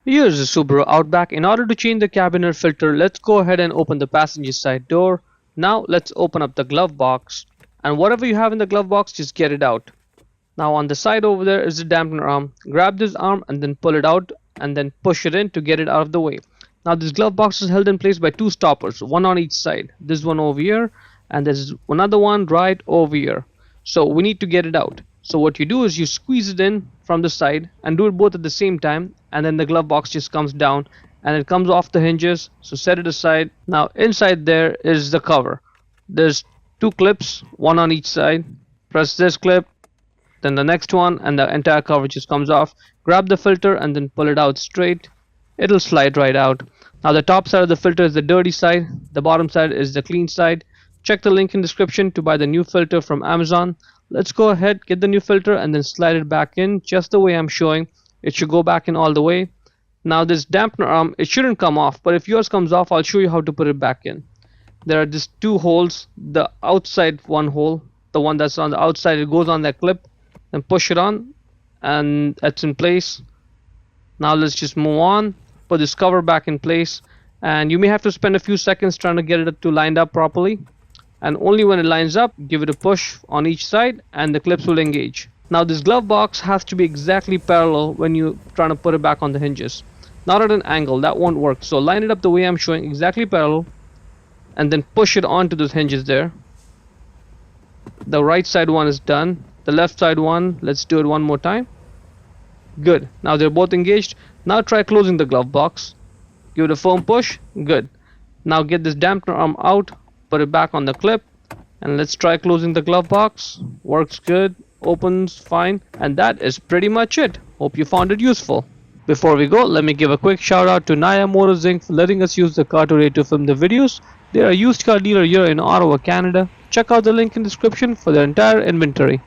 Here's the Subaru Outback. In order to change the cabin air filter, let's go ahead and open the passenger side door. Now let's open up the glove box, and whatever you have in the glove box, just get it out. Now on the side over there is the dampener arm. Grab this arm and then pull it out and then push it in to get it out of the way. Now this glove box is held in place by two stoppers, one on each side. This one over here and there's another one right over here. So we need to get it out. So what you do is you squeeze it in from the side and do it both at the same time, and then the glove box just comes down and it comes off the hinges. So set it aside. Now inside there is the cover. There's two clips, one on each side. Press this clip, then the next one, and the entire cover just comes off. Grab the filter and then pull it out straight. It'll slide right out. Now the top side of the filter is the dirty side, the bottom side is the clean side. Check the link in description to buy the new filter from Amazon. Let's go ahead, get the new filter and then slide it back in just the way I'm showing. It should go back in all the way. Now this dampener arm, it shouldn't come off, but if yours comes off, I'll show you how to put it back in. There are just two holes. The outside one hole, the one that's on the outside, it goes on that clip. Then push it on and it's in place. Now let's just move on, put this cover back in place, and you may have to spend a few seconds trying to get it to line up properly. And only when it lines up, give it a push on each side and the clips will engage. Now this glove box has to be exactly parallel when you're trying to put it back on the hinges. Not at an angle, that won't work. So line it up the way I'm showing, exactly parallel, and then push it onto those hinges there. The right side one is done. The left side one, let's do it one more time. Good. Now they're both engaged. Now try closing the glove box. Give it a firm push. Good. Now get this dampener arm out, put it back on the clip, and let's try closing the glove box. Works good, opens fine, and that is pretty much it. Hope you found it useful. Before we go, let me give a quick shout out to Naya Motors Inc. for letting us use the car today to film the videos. They are a used car dealer here in Ottawa, Canada. Check out the link in the description for their entire inventory.